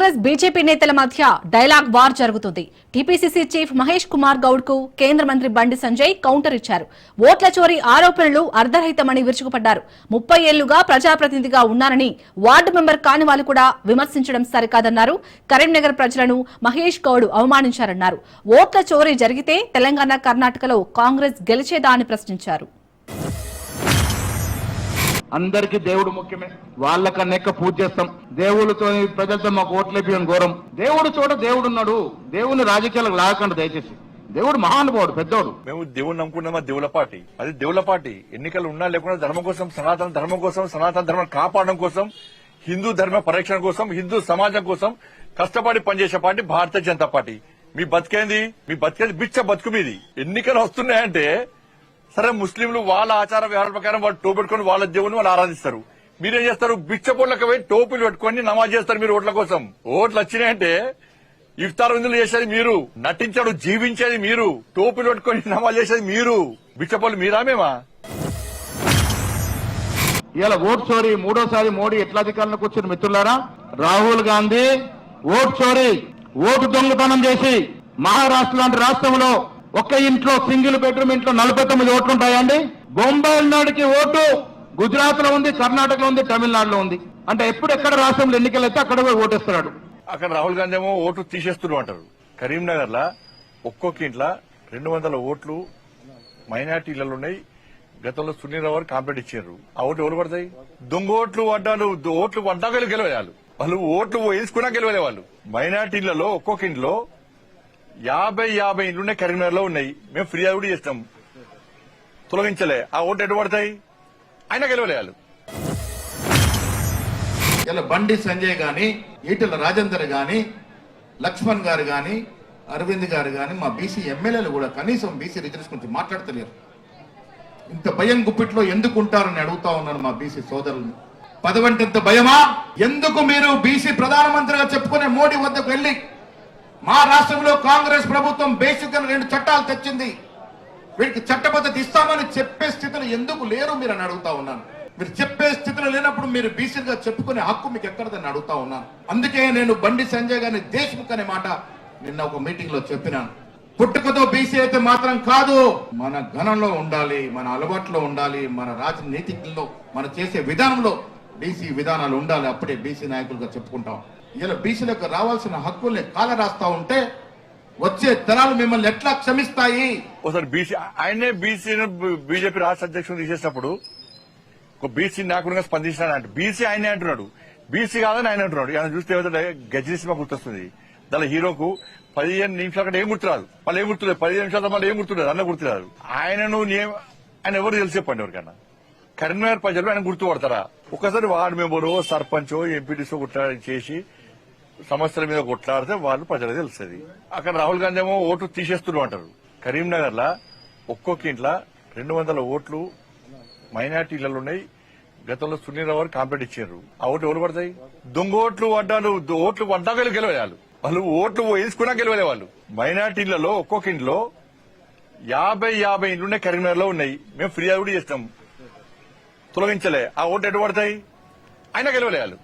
Congress BJP నేతల మధ్య dialogue war జరుగుతుంది. టీపీసీసీ చీఫ్ మహేష్ కుమార్ గౌడ్ కు కేంద్ర మంత్రి బండి సంజయ్ కౌంటర్ ఇచ్చారు. ఓట్ల చోరీ ఆరోపణలు అర్ధరహితమని విరుచుకుపడ్డారు. 30 ఏళ్లుగా ప్రజాప్రతినిధిగా ఉన్నారని వార్డు మెంబర్ కాని వాళ్ళు కూడా విమర్శించడం సరికాదన్నారు. కరీంనగర్ ప్రజలను మహేష్ గౌడ్ అవమానించారన్నారు. ఓట్ల చోరీ జరిగితే తెలంగాణ, కర్ణాటకలో కాంగ్రెస్ గెలిచేదా అని ప్రశ్నించారు. అందరికీ దేవుడు ముఖ్యమే. వాళ్ళకన్నా ఎక్కువ పూజ చేస్తాం. దేవుడితో ప్రజలతో మాకు ఓట్లేపియడం ఘోరం. దేవుడు చోట దేవుడు ఉన్నాడు. దేవుని రాజకీయాలకు లాగకండి దయచేసి. దేవుడు మహానుభావుడు, పెద్దోడు. మేము దేవుడిని నమ్ముకున్నామా? దేవుల పార్టీ, అది దేవుల పార్టీ. ఎన్నికలు ఉన్నా లేకుండా ధర్మం కోసం, సనాతన ధర్మం కోసం, సనాతన ధర్మం కాపాడడం కోసం, హిందూ ధర్మ పరిరక్షణ కోసం, హిందూ సమాజం కోసం కష్టపడి పనిచేసే పార్టీ భారతీయ జనతా పార్టీ. మీ బతికేంది బిచ్చ బతుకు మీది. ఎన్నికలు వస్తున్నాయంటే సరే, ముస్లింలు వాళ్ళ ఆచార వ్యవహారాల ప్రకారం వాళ్ళు టోపు పెట్టుకుని వాళ్ళ దేవుని వాళ్ళు ఆరాధిస్తారు. మీరేం చేస్తారు? బిచ్చపోట్లకు పోయి టోపులు పెట్టుకుని నమాజ్ చేస్తారు. మీరు ఓట్ల కోసం. ఓట్లు వచ్చినాయంటే ఇఫ్తార్ విందులు చేసేది మీరు, నటించాడు జీవించేది మీరు, టోపులు పెట్టుకుని నమాజ్ చేసేది మీరు. బిచ్చపోళ్ళు మీరా మేమా? ఇలా ఓట్ చోరీ మూడోసారి మోడీ ఎట్లా అధికారంలో కూర్చుని మిత్రులారా, రాహుల్ గాంధీ ఓట్ చోరీ, ఓటు దొంగతనం చేసి మహారాష్ట్ర లాంటి రాష్ట్రంలో ఒక్క ఇంట్లో సింగిల్ బెడ్రూమ్ ఇంట్లో 49 ఓట్లు ఉంటాయండి. బొంబాయి నాడుకి ఓటు గుజరాత్ లో ఉంది, కర్ణాటకలో ఉంది, తమిళనాడులో ఉంది. అంటే ఎప్పుడు ఎక్కడ రాష్ట్రంలో ఎన్నికలు అయితే అక్కడ పోయి ఓటేస్తున్నాడు. అక్కడ రాహుల్ గాంధీ ఏమో ఓటు తీసేస్తున్నారు అంటారు. కరీంనగర్ లా ఒక్కొక్క ఇంట్లో 200 ఓట్లు మైనార్టీలలో ఉన్నాయి. గతంలో సునీల్ రావు కంప్లైంట్ ఇచ్చారు. ఆ ఓట్లు ఎవరు పడతాయి? దొంగ ఓట్లు పడ్డాలు. ఓట్లు పడ్డాక గెలవాలి వాళ్ళు. ఓట్లు వేసుకున్నా గెలవలే వాళ్ళు. మైనార్టీలలో ఒక్కొక్క ఇంట్లో 50 ఇండ్లున్నాయి. కరీంనగర్ లో ఉన్నాయి. మేము ఫిర్యాదు కూడా చేస్తాం, తొలగించలే. ఆ ఓట్లు ఎటు పడతాయి? అయినా గెలవలేయాలి. ఇలా బండి సంజయ్ గాని, ఈటెల రాజేందర్ గాని, లక్ష్మణ్ గారు గాని, అరవింద్ గారు గాని, మా బీసీ ఎమ్మెల్యేలు కూడా కనీసం బీసీ రిజర్వేషన్ గురించి మాట్లాడతలేరు. ఇంత భయం గుప్పిట్లో ఎందుకు ఉంటారని అడుగుతా ఉన్నాను మా బీసీ సోదరులను. పదవంటే ఇంత భయమా? ఎందుకు మీరు బీసీ ప్రధానమంత్రిగా చెప్పుకునే మోడీ వద్దకు వెళ్లి మా రాష్ట్రంలో కాంగ్రెస్ ప్రభుత్వం బేసిక్ గా 2 చట్టాలు తెచ్చింది, వీటికి చట్టబద్ధత ఇస్తామని చెప్పే స్థితిలో ఎందుకు లేరు మీరు అని అడుగుతా ఉన్నాను. మీరు చెప్పే స్థితిలో లేనప్పుడు మీరు బీసీగా చెప్పుకునే హక్కు మీకు ఎక్కడదని అడుగుతా ఉన్నాను. అందుకే నేను బండి సంజయ్ గారిని దేశ్ముఖ్ అనే మాట నిన్న ఒక మీటింగ్ లో చెప్పినాను. పుట్టుకతో బీసీ అయితే మాత్రం కాదు, మన ఘనంలో ఉండాలి, మన అలవాట్లో ఉండాలి, మన రాజనీతిలో మనం చేసే విధానంలో బీసీ విధానాలు ఉండాలి. అప్పుడే బీసీ నాయకులుగా చెప్పుకుంటాం. ఇలా బీసీలకు రావాల్సిన హక్కుల్ని కాల రాస్తా ఉంటే వచ్చే తరాలు మిమ్మల్ని ఎట్లా క్షమిస్తాయి? ఒకసారి బీసీ ఆయనే బీజేపీ రాష్ట్ర అధ్యక్షుడు తీసేసినప్పుడు ఒక బీసీ నాయకుడిగా స్పందించాడంటే బీసీ ఆయనే అంటున్నాడు. బీసీ కాదని ఆయన అంటున్నాడు. ఆయన చూస్తే ఏమంటే గజనీ సినిమా గుర్తొస్తుంది. దాని హీరోకు 15 నిమిషాల కంటే ఏం గుర్తురాదు. మళ్ళీ ఏం గుర్తులేదు. 15 నిమిషాల మళ్ళీ ఏం గుర్తులేదు. అన్న గుర్తురాదు. ఆయన ఎవరు తెలిసి చెప్పండి ఎవరికన్నా. కరీంనగర్ ప్రజలు ఆయన గుర్తుపడతారా? ఒకసారి వార్డు మెంబరో, సర్పంచో, ఎంపీటీసో చేసి సమస్యల మీద కొట్లాడితే వాళ్ళు ప్రజలకు తెలుస్తుంది. అక్కడ రాహుల్ గాంధీ ఏమో ఓటు తీసేస్తున్నారు అంటారు. కరీంనగర్ లా ఒక్కొక్క ఇంట్లో 200 ఓట్లు మైనార్టీలలో ఉన్నాయి. గతంలో సునీల్ రావు కంప్లైంట్ ఇచ్చారు. ఆ ఓట్లు ఎవరు పడతాయి? దొంగ ఓట్లు పడ్డాలు. ఓట్లు పడ్డాక గెలవాలి వాళ్ళు. ఓట్లు వేసుకున్నా గెలవలే వాళ్ళు. మైనార్టీలలో ఒక్కొక్క ఇంట్లో 50 ఇండ్లున్నాయి. కరీంనగర్ లో ఉన్నాయి. మేము ఫిర్యాదు కూడా చేస్తాం, తొలగించలే. ఆ ఓట్లు ఎటు పడతాయి? అయినా గెలవలేయాలి.